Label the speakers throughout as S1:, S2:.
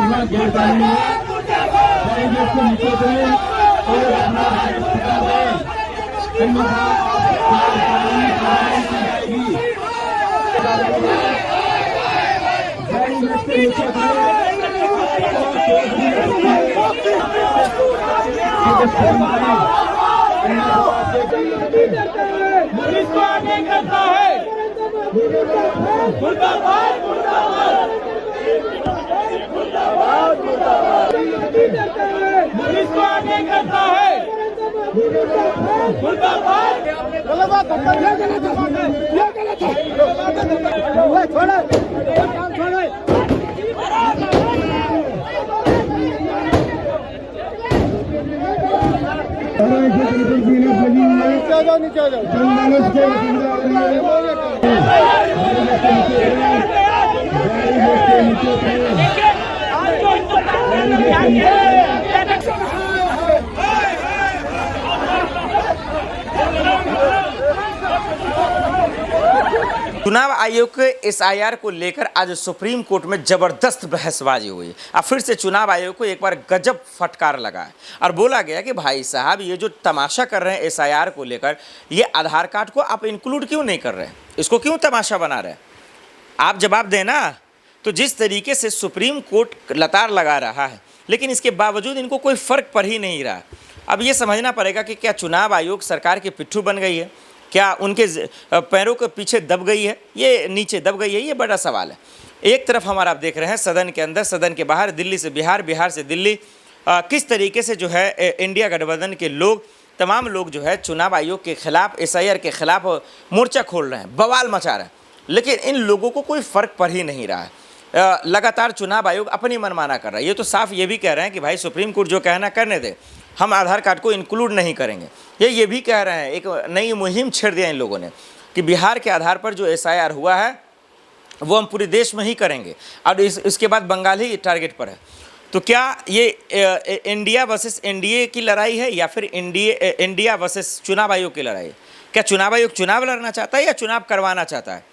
S1: हुआ गैर कानूनी है, इसको नीचे करें और अपना हथियार दें, अन्यथा कानूनी कार्रवाई की जाएगी। इसके नीचे
S2: पुलिस को आगे करता है, मुर्दाबाद मुर्दाबाद मुर्दाबाद मुर्दाबाद, पुलिस को आगे करता है, मुर्दाबाद। नीचे आ
S3: चुनाव आयोग के एसआईआर को लेकर आज सुप्रीम कोर्ट में जबरदस्त बहसबाजी हुई। अब फिर से चुनाव आयोग को एक बार गजब फटकार लगा और बोला गया कि भाई साहब ये जो तमाशा कर रहे हैं एसआईआर को लेकर, ये आधार कार्ड को आप इंक्लूड क्यों नहीं कर रहे, इसको क्यों तमाशा बना रहे हैं, आप जवाब देना। तो जिस तरीके से सुप्रीम कोर्ट लतार लगा रहा है, लेकिन इसके बावजूद इनको कोई फर्क पड़ ही नहीं रहा। अब ये समझना पड़ेगा कि क्या चुनाव आयोग सरकार की पिट्ठू बन गई है, क्या उनके पैरों के पीछे दब गई है, ये नीचे दब गई है, ये बड़ा सवाल है। एक तरफ हमारा आप देख रहे हैं सदन के अंदर, सदन के बाहर, दिल्ली से बिहार, बिहार से दिल्ली, किस तरीके से जो है इंडिया गठबंधन के लोग, तमाम लोग जो है चुनाव आयोग के खिलाफ, एसआईआर के खिलाफ मोर्चा खोल रहे हैं, बवाल मचा रहे हैं। लेकिन इन लोगों को कोई फर्क पड़ ही नहीं रहा है। लगातार चुनाव आयोग अपनी मनमाना कर रहा है। ये तो साफ ये भी कह रहे हैं कि भाई सुप्रीम कोर्ट जो कहना करने दे, हम आधार कार्ड को इंक्लूड नहीं करेंगे। ये भी कह रहे हैं, एक नई मुहिम छेड़ दिया इन लोगों ने कि बिहार के आधार पर जो एसआईआर हुआ है वो हम पूरे देश में ही करेंगे, और इसके बाद बंगाल ही टारगेट पर है। तो क्या ये इंडिया वर्सेस एनडीए की लड़ाई है या फिर इंडिया वर्सेस चुनाव आयोग की लड़ाई है? क्या चुनाव आयोग चुनाव लड़ना चाहता है या चुनाव करवाना चाहता है?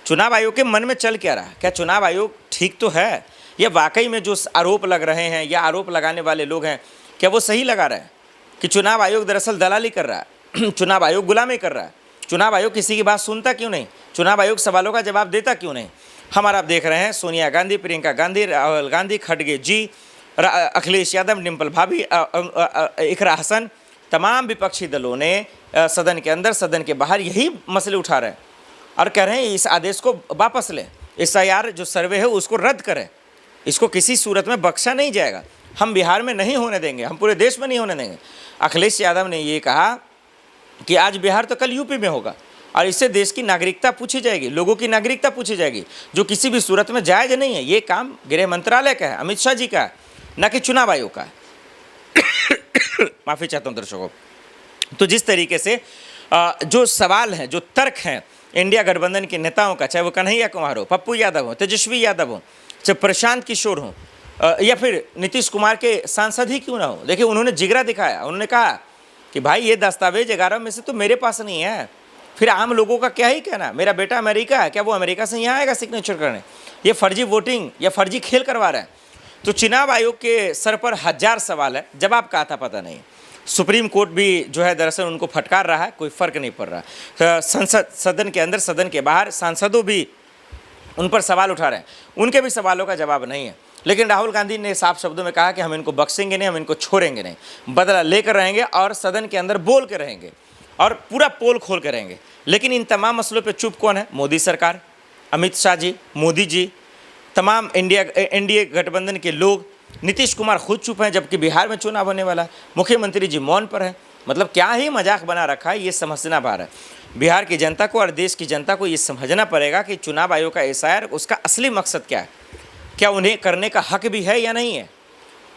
S3: चुनाव आयोग के मन में चल क्या रहा है? क्या चुनाव आयोग ठीक तो है, या वाकई में जो आरोप लग रहे हैं या आरोप लगाने वाले लोग हैं, क्या वो सही लगा रहे हैं कि चुनाव आयोग दरअसल दलाली कर रहा है, चुनाव आयोग गुलामी कर रहा है, चुनाव आयोग किसी की बात सुनता क्यों नहीं, चुनाव आयोग सवालों का जवाब देता क्यों नहीं? हमारा आप देख रहे हैं सोनिया गांधी, प्रियंका गांधी, राहुल गांधी, खड़गे जी, अखिलेश यादव, डिम्पल भाभी, इकरा हसन, तमाम विपक्षी दलों ने सदन के अंदर, सदन के बाहर यही मसले उठा रहे हैं और कह रहे हैं इस आदेश को वापस लें, एसआईआर जो सर्वे है उसको रद्द करें, इसको किसी सूरत में बख्शा नहीं जाएगा, हम बिहार में नहीं होने देंगे, हम पूरे देश में नहीं होने देंगे। अखिलेश यादव ने ये कहा कि आज बिहार तो कल यूपी में होगा और इससे देश की नागरिकता पूछी जाएगी, लोगों की नागरिकता पूछी जाएगी, जो किसी भी सूरत में जायज़ नहीं है। ये काम गृह मंत्रालय का है, अमित शाह जी का है, न कि चुनाव आयोग का है। माफ़ी चाहता हूँ दर्शकों। तो जिस तरीके से जो सवाल हैं, जो तर्क हैं इंडिया गठबंधन के नेताओं का, चाहे वो कन्हैया कुमार हो, पप्पू यादव हो, तेजस्वी यादव हो, चाहे प्रशांत किशोर हो, या फिर नीतीश कुमार के सांसद ही क्यों ना हो, देखिए उन्होंने जिगरा दिखाया। उन्होंने कहा कि भाई ये दस्तावेज 11 में से तो मेरे पास नहीं है, फिर आम लोगों का क्या ही कहना, मेरा बेटा अमेरिका है, क्या वो अमेरिका से यहाँ आएगा सिग्नेचर करने? ये फर्जी वोटिंग या फर्जी खेल करवा रहे हैं। तो चुनाव आयोग के सर पर हजार सवाल है, जवाब का आता पता नहीं। सुप्रीम कोर्ट भी जो है दरअसल उनको फटकार रहा है, कोई फ़र्क नहीं पड़ रहा। संसद, सदन के अंदर, सदन के बाहर सांसदों भी उन पर सवाल उठा रहे हैं, उनके भी सवालों का जवाब नहीं है। लेकिन राहुल गांधी ने साफ शब्दों में कहा कि हम इनको बख्शेंगे नहीं, हम इनको छोड़ेंगे नहीं, बदला लेकर रहेंगे और सदन के अंदर बोल के रहेंगे और पूरा पोल खोल के रहेंगे। लेकिन इन तमाम मसलों पे चुप कौन है? मोदी सरकार, अमित शाह जी, मोदी जी, तमाम एनडीए गठबंधन के लोग, नीतीश कुमार खुद चुप हैं, जबकि बिहार में चुनाव होने वाला है, मुख्यमंत्री जी मौन पर है। मतलब क्या ही मजाक बना रखा है, ये समझना पा रहा है। बिहार की जनता को और देश की जनता को ये समझना पड़ेगा कि चुनाव आयोग का एसआईआर, उसका असली मकसद क्या है, क्या उन्हें करने का हक भी है या नहीं है,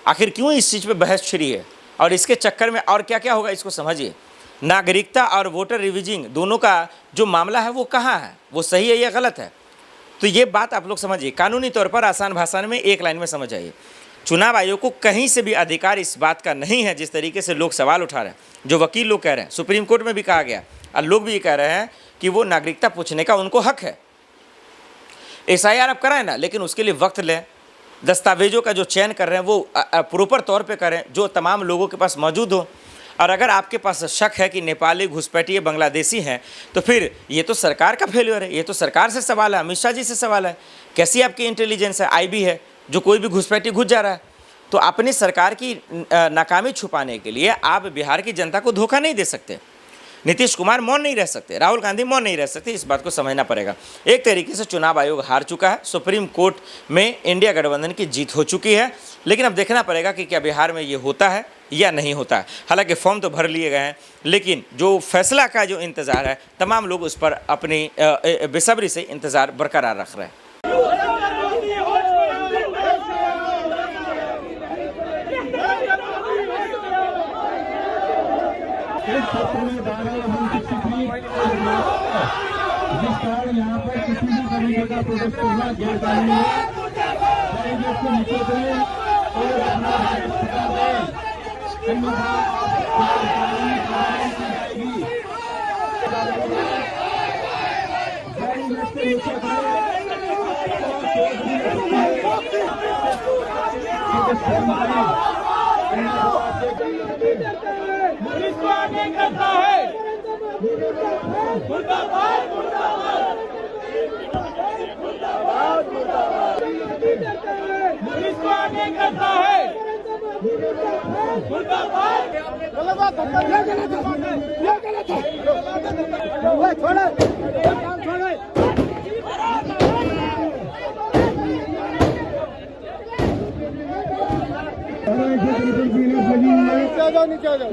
S3: आखिर क्यों इस चीज़ पे बहस छिड़ी है, और इसके चक्कर में और क्या क्या होगा इसको समझिए। नागरिकता और वोटर रिविजिंग दोनों का जो मामला है वो कहाँ है, वो सही है या गलत है? तो ये बात आप लोग समझिए, कानूनी तौर पर आसान भाषा में एक लाइन में समझ आइए। चुनाव आयोग को कहीं से भी अधिकार इस बात का नहीं है, जिस तरीके से लोग सवाल उठा रहे हैं, जो वकील लोग कह रहे हैं, सुप्रीम कोर्ट में भी कहा गया और लोग भी ये कह रहे हैं कि वो नागरिकता पूछने का उनको हक है। एसआईआर आप कराएं ना, लेकिन उसके लिए वक्त लें, दस्तावेजों का जो चयन कर रहे हैं वो प्रॉपर तौर पे करें, जो तमाम लोगों के पास मौजूद हो। और अगर आपके पास शक है कि नेपाली, घुसपैठिए, बांग्लादेशी हैं, तो फिर ये तो सरकार का फेल्योर है, ये तो सरकार से सवाल है, अमित शाह जी से सवाल है। कैसी आपकी इंटेलिजेंस है, आईबी है, जो कोई भी घुसपैठी घुस जा रहा है। तो अपनी सरकार की नाकामी छुपाने के लिए आप बिहार की जनता को धोखा नहीं दे सकते। नीतीश कुमार मौन नहीं रह सकते, राहुल गांधी मौन नहीं रह सकते, इस बात को समझना पड़ेगा। एक तरीके से चुनाव आयोग हार चुका है, सुप्रीम कोर्ट में इंडिया गठबंधन की जीत हो चुकी है। लेकिन अब देखना पड़ेगा कि क्या बिहार में ये होता है या नहीं होता है। हालांकि फॉर्म तो भर लिए गए हैं, लेकिन जो फैसला का जो इंतज़ार है, तमाम लोग उस पर अपनी बेसब्री से इंतज़ार बरकरार रख रहे हैं।
S1: इस सत्र में 12 हम किसी भी जिस कारण यहाँ पर किसी भी तरीके का प्रोटेस्ट करना गैर कानूनी है, चाहे इसको नीचे करें और अपना इस्तीफा दें, अन्यथा कानूनी कार्रवाई की जाएगी। नीचे
S2: पुलिस को आगे करता है। मुर्दाबाद, मुर्दाबाद, पुलिस को आगे करता है। मुर्दाबाद,
S1: नीचे आ जाओ, नीचे आ जाओ।